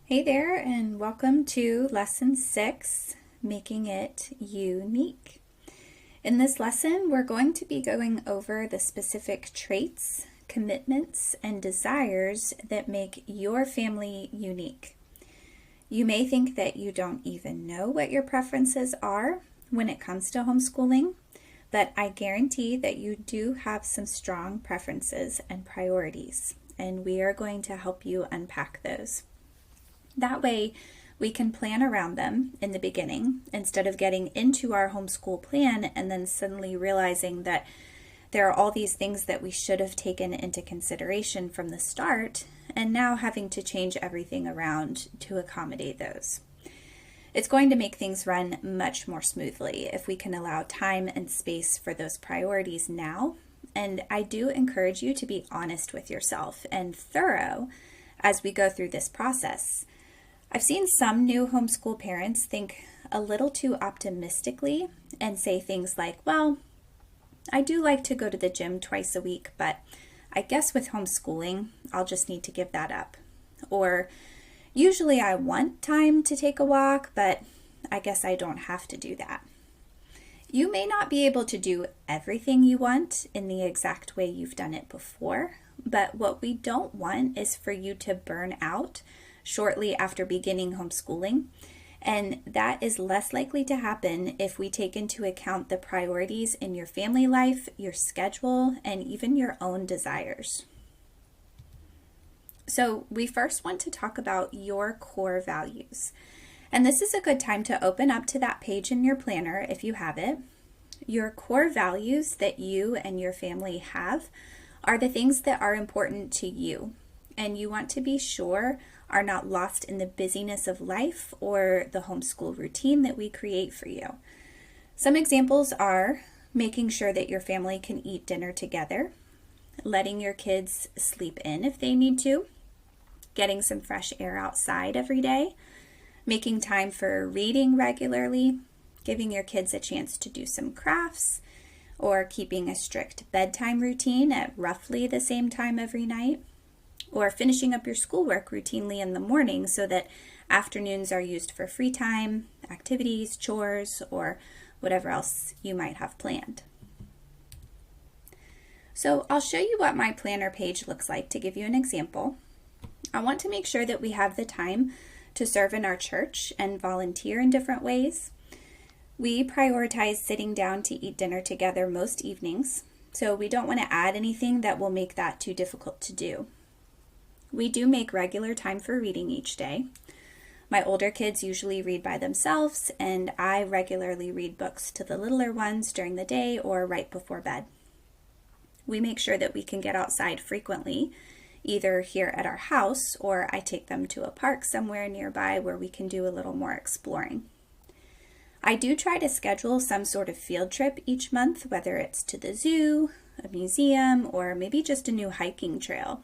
Hey there, and welcome to Lesson 6, Making It Unique. In this lesson, we're going to be going over the specific traits, commitments, and desires that make your family unique. You may think that you don't even know what your preferences are when it comes to homeschooling, but I guarantee that you do have some strong preferences and priorities, and we are going to help you unpack those. That way, we can plan around them in the beginning instead of getting into our homeschool plan and then suddenly realizing that there are all these things that we should have taken into consideration from the start and now having to change everything around to accommodate those. It's going to make things run much more smoothly if we can allow time and space for those priorities now. And I do encourage you to be honest with yourself and thorough as we go through this process. I've seen some new homeschool parents think a little too optimistically and say things like, well, I do like to go to the gym twice a week, but I guess with homeschooling, I'll just need to give that up. Or, usually I want time to take a walk, but I guess I don't have to do that. You may not be able to do everything you want in the exact way you've done it before, but what we don't want is for you to burn out shortly after beginning homeschooling, and that is less likely to happen if we take into account the priorities in your family life, your schedule, and even your own desires. So we first want to talk about your core values, and this is a good time to open up to that page in your planner if you have it. Your core values that you and your family have are the things that are important to you, and you want to be sure are not lost in the busyness of life or the homeschool routine that we create for you. Some examples are making sure that your family can eat dinner together, letting your kids sleep in if they need to, getting some fresh air outside every day, making time for reading regularly, giving your kids a chance to do some crafts, or keeping a strict bedtime routine at roughly the same time every night, or finishing up your schoolwork routinely in the morning so that afternoons are used for free time, activities, chores, or whatever else you might have planned. So I'll show you what my planner page looks like to give you an example. I want to make sure that we have the time to serve in our church and volunteer in different ways. We prioritize sitting down to eat dinner together most evenings, so we don't want to add anything that will make that too difficult to do. We do make regular time for reading each day. My older kids usually read by themselves, and I regularly read books to the littler ones during the day or right before bed. We make sure that we can get outside frequently, either here at our house or I take them to a park somewhere nearby where we can do a little more exploring. I do try to schedule some sort of field trip each month, whether it's to the zoo, a museum, or maybe just a new hiking trail.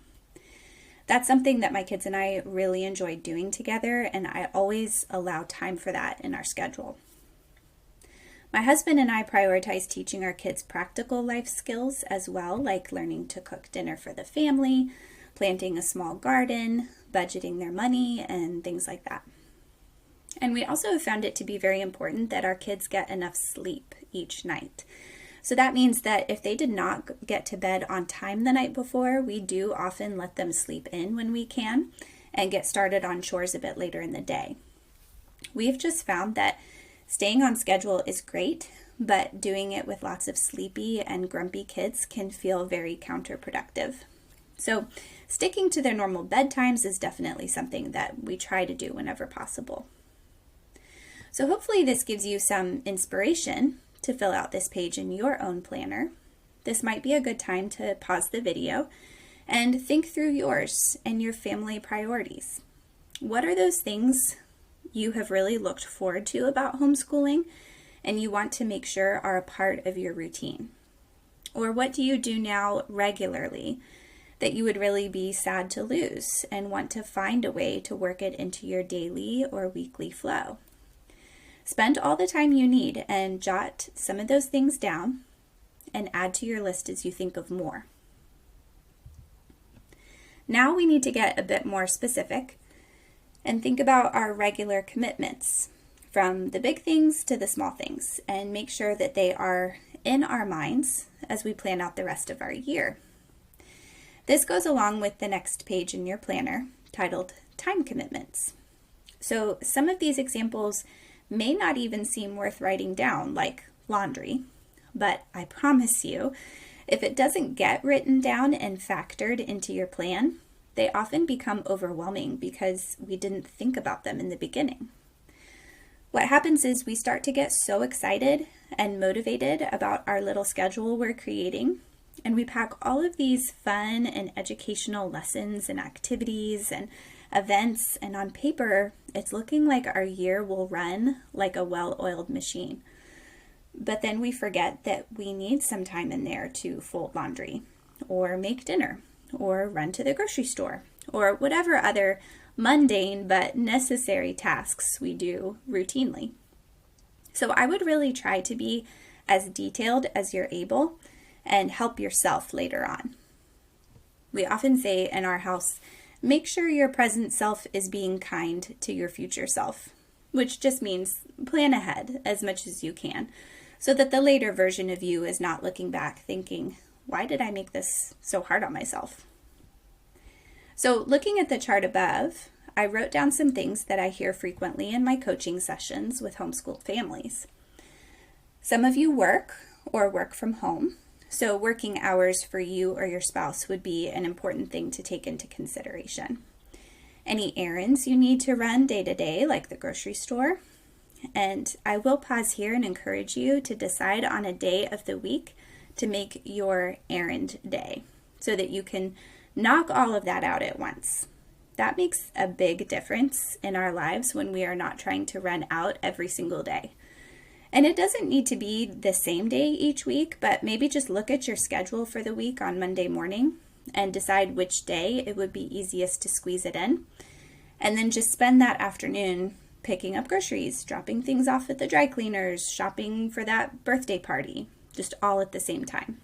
That's something that my kids and I really enjoy doing together, and I always allow time for that in our schedule. My husband and I prioritize teaching our kids practical life skills as well, like learning to cook dinner for the family, planting a small garden, budgeting their money, and things like that. And we also have found it to be very important that our kids get enough sleep each night. So that means that if they did not get to bed on time the night before, we do often let them sleep in when we can and get started on chores a bit later in the day. We've just found that staying on schedule is great, but doing it with lots of sleepy and grumpy kids can feel very counterproductive. So sticking to their normal bedtimes is definitely something that we try to do whenever possible. So hopefully this gives you some inspiration to fill out this page in your own planner. This might be a good time to pause the video and think through yours and your family priorities. What are those things you have really looked forward to about homeschooling and you want to make sure are a part of your routine? Or what do you do now regularly that you would really be sad to lose and want to find a way to work it into your daily or weekly flow? Spend all the time you need and jot some of those things down and add to your list as you think of more. Now we need to get a bit more specific And think about our regular commitments, from the big things to the small things, and make sure that they are in our minds as we plan out the rest of our year. This goes along with the next page in your planner titled Time Commitments. So some of these examples may not even seem worth writing down, like laundry, but I promise you, if it doesn't get written down and factored into your plan, they often become overwhelming because we didn't think about them in the beginning. What happens is we start to get so excited and motivated about our little schedule we're creating, and we pack all of these fun and educational lessons and activities and events, and on paper, it's looking like our year will run like a well-oiled machine. But then we forget that we need some time in there to fold laundry, or make dinner, or run to the grocery store, or whatever other mundane but necessary tasks we do routinely. So I would really try to be as detailed as you're able and help yourself later on. We often say in our house, make sure your present self is being kind to your future self, which just means plan ahead as much as you can so that the later version of you is not looking back thinking, why did I make this so hard on myself? So looking at the chart above, I wrote down some things that I hear frequently in my coaching sessions with homeschooled families. Some of you work or work from home, so working hours for you or your spouse would be an important thing to take into consideration. Any errands you need to run day to day, like the grocery store. And I will pause here and encourage you to decide on a day of the week to make your errand day so that you can knock all of that out at once. That makes a big difference in our lives when we are not trying to run out every single day. And it doesn't need to be the same day each week, but maybe just look at your schedule for the week on Monday morning and decide which day it would be easiest to squeeze it in. And then just spend that afternoon picking up groceries, dropping things off at the dry cleaners, shopping for that birthday party, just all at the same time.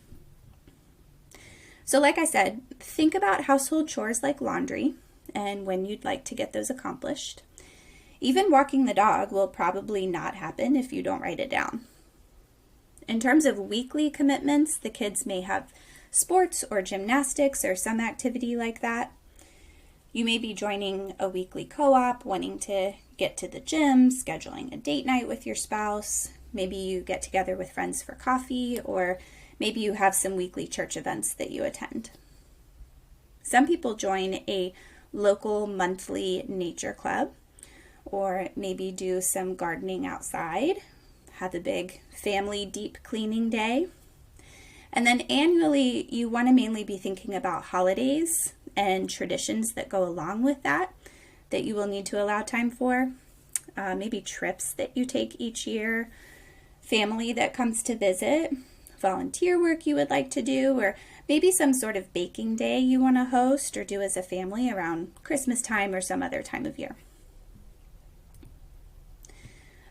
So like I said, think about household chores like laundry and when you'd like to get those accomplished. Even walking the dog will probably not happen if you don't write it down. In terms of weekly commitments, the kids may have sports or gymnastics or some activity like that. You may be joining a weekly co-op, wanting to get to the gym, scheduling a date night with your spouse. Maybe you get together with friends for coffee, or maybe you have some weekly church events that you attend. Some people join a local monthly nature club, or maybe do some gardening outside, have a big family deep cleaning day. And then annually, you want to mainly be thinking about holidays and traditions that go along with that you will need to allow time for. Maybe trips that you take each year, family that comes to visit, volunteer work you would like to do, or maybe some sort of baking day you want to host or do as a family around Christmas time or some other time of year.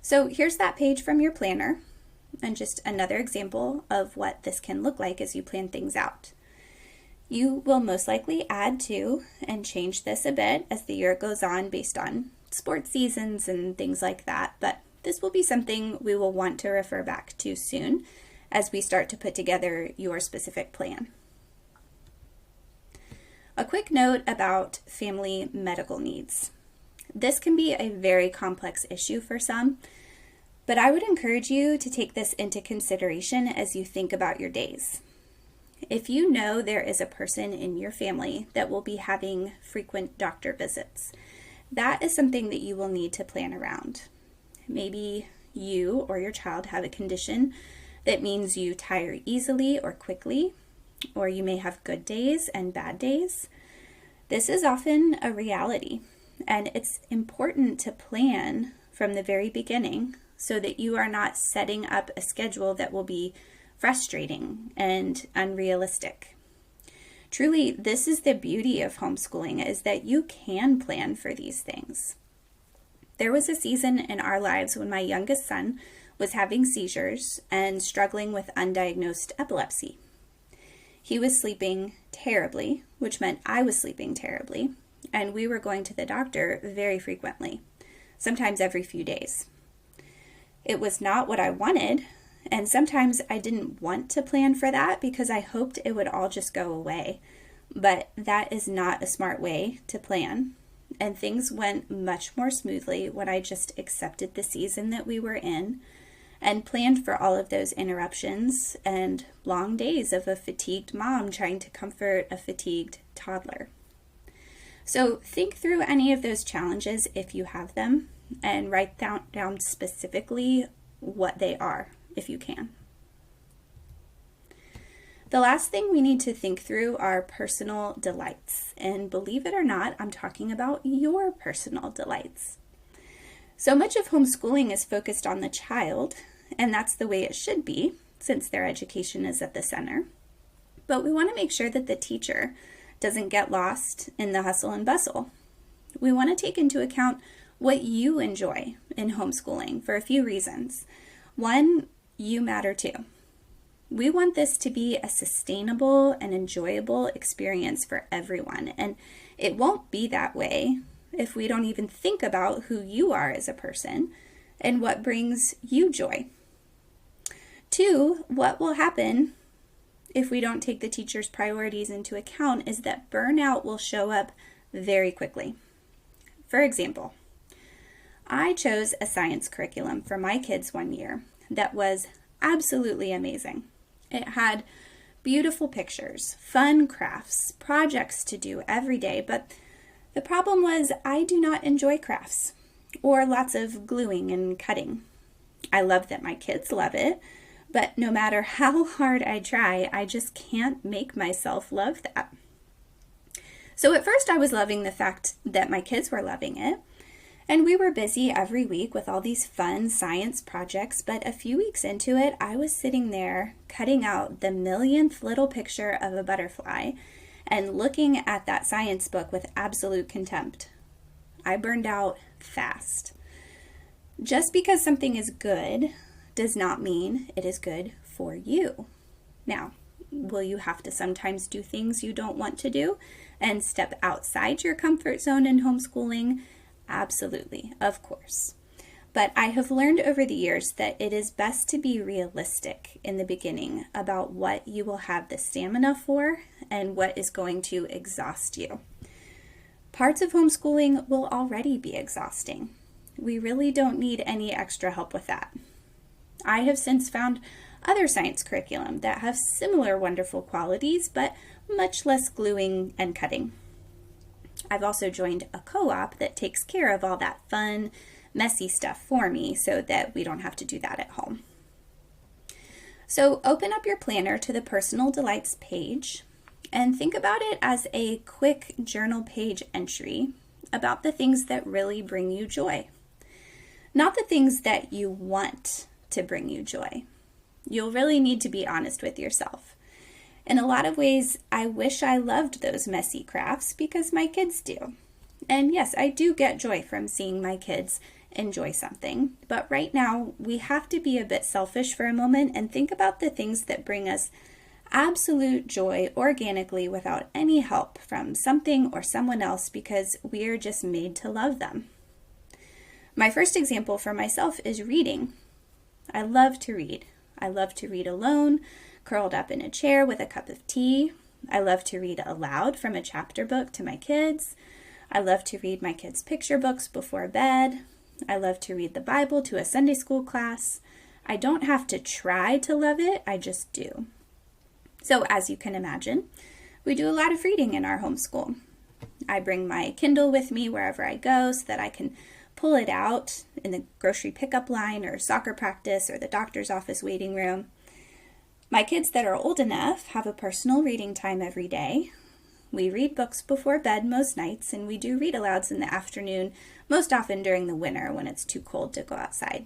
So here's that page from your planner, and just another example of what this can look like as you plan things out. You will most likely add to and change this a bit as the year goes on based on sports seasons and things like that, but this will be something we will want to refer back to soon as we start to put together your specific plan. A quick note about family medical needs. This can be a very complex issue for some, but I would encourage you to take this into consideration as you think about your days. If you know there is a person in your family that will be having frequent doctor visits, that is something that you will need to plan around. Maybe you or your child have a condition that means you tire easily or quickly, or you may have good days and bad days. This is often a reality, and it's important to plan from the very beginning so that you are not setting up a schedule that will be frustrating and unrealistic. Truly, this is the beauty of homeschooling, is that you can plan for these things. There was a season in our lives when my youngest son was having seizures and struggling with undiagnosed epilepsy. He was sleeping terribly, which meant I was sleeping terribly, and we were going to the doctor very frequently, sometimes every few days. It was not what I wanted, and sometimes I didn't want to plan for that because I hoped it would all just go away. But that is not a smart way to plan. And things went much more smoothly when I just accepted the season that we were in and planned for all of those interruptions and long days of a fatigued mom trying to comfort a fatigued toddler. So think through any of those challenges if you have them and write down specifically what they are if you can. The last thing we need to think through are personal delights. And believe it or not, I'm talking about your personal delights. So much of homeschooling is focused on the child, and that's the way it should be, since their education is at the center. But we want to make sure that the teacher doesn't get lost in the hustle and bustle. We want to take into account what you enjoy in homeschooling for a few reasons. One, you matter too. We want this to be a sustainable and enjoyable experience for everyone, and it won't be that way if we don't even think about who you are as a person and what brings you joy. Two, what will happen if we don't take the teacher's priorities into account is that burnout will show up very quickly. For example, I chose a science curriculum for my kids one year that was absolutely amazing. It had beautiful pictures, fun crafts, projects to do every day, but the problem was I do not enjoy crafts or lots of gluing and cutting. I love that my kids love it, but no matter how hard I try, I just can't make myself love that. So at first I was loving the fact that my kids were loving it, and we were busy every week with all these fun science projects, but a few weeks into it, I was sitting there cutting out the millionth little picture of a butterfly and looking at that science book with absolute contempt. I burned out fast. Just because something is good does not mean it is good for you. Now, will you have to sometimes do things you don't want to do and step outside your comfort zone in homeschooling? Absolutely, of course. But I have learned over the years that it is best to be realistic in the beginning about what you will have the stamina for and what is going to exhaust you. Parts of homeschooling will already be exhausting. We really don't need any extra help with that. I have since found other science curriculum that have similar wonderful qualities, but much less gluing and cutting. I've also joined a co-op that takes care of all that fun, messy stuff for me so that we don't have to do that at home. So open up your planner to the Personal Delights page and think about it as a quick journal page entry about the things that really bring you joy. Not the things that you want to bring you joy. You'll really need to be honest with yourself. In a lot of ways, I wish I loved those messy crafts because my kids do. And yes, I do get joy from seeing my kids enjoy something. But right now, we have to be a bit selfish for a moment and think about the things that bring us absolute joy organically without any help from something or someone else because we are just made to love them. My first example for myself is reading. I love to read. I love to read alone, curled up in a chair with a cup of tea. I love to read aloud from a chapter book to my kids. I love to read my kids' picture books before bed. I love to read the Bible to a Sunday school class. I don't have to try to love it, I just do. So as you can imagine, we do a lot of reading in our homeschool. I bring my Kindle with me wherever I go so that I can pull it out in the grocery pickup line or soccer practice or the doctor's office waiting room. My kids that are old enough have a personal reading time every day. We read books before bed most nights, and we do read alouds in the afternoon, most often during the winter when it's too cold to go outside.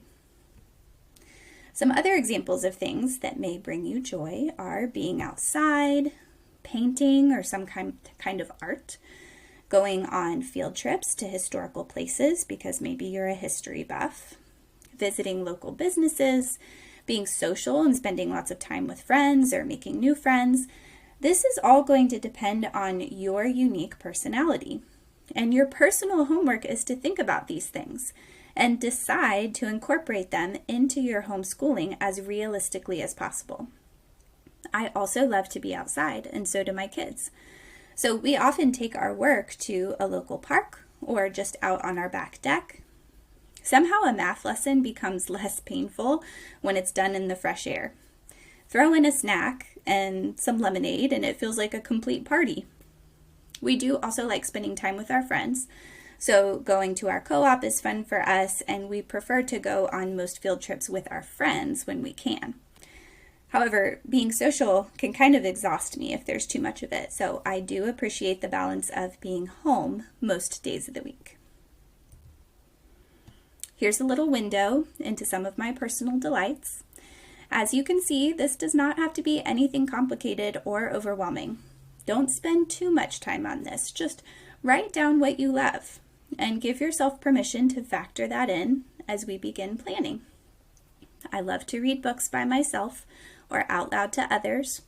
Some other examples of things that may bring you joy are being outside, painting or some kind of art, going on field trips to historical places because maybe you're a history buff, visiting local businesses, being social and spending lots of time with friends or making new friends. This is all going to depend on your unique personality. And your personal homework is to think about these things and decide to incorporate them into your homeschooling as realistically as possible. I also love to be outside, and so do my kids. So we often take our work to a local park or just out on our back deck. Somehow a math lesson becomes less painful when it's done in the fresh air. Throw in a snack and some lemonade and it feels like a complete party. We do also like spending time with our friends. So going to our co-op is fun for us, and we prefer to go on most field trips with our friends when we can. However, being social can kind of exhaust me if there's too much of it, so I do appreciate the balance of being home most days of the week. Here's a little window into some of my personal delights. As you can see, this does not have to be anything complicated or overwhelming. Don't spend too much time on this. Just write down what you love and give yourself permission to factor that in as we begin planning. I love to read books by myself or out loud to others.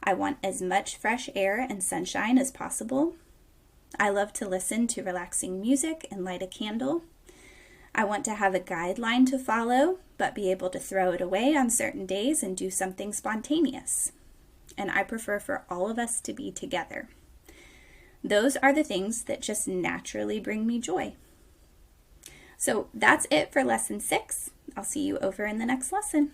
I want as much fresh air and sunshine as possible. I love to listen to relaxing music and light a candle. I want to have a guideline to follow, but be able to throw it away on certain days and do something spontaneous. And I prefer for all of us to be together. Those are the things that just naturally bring me joy. So that's it for lesson 6. I'll see you over in the next lesson.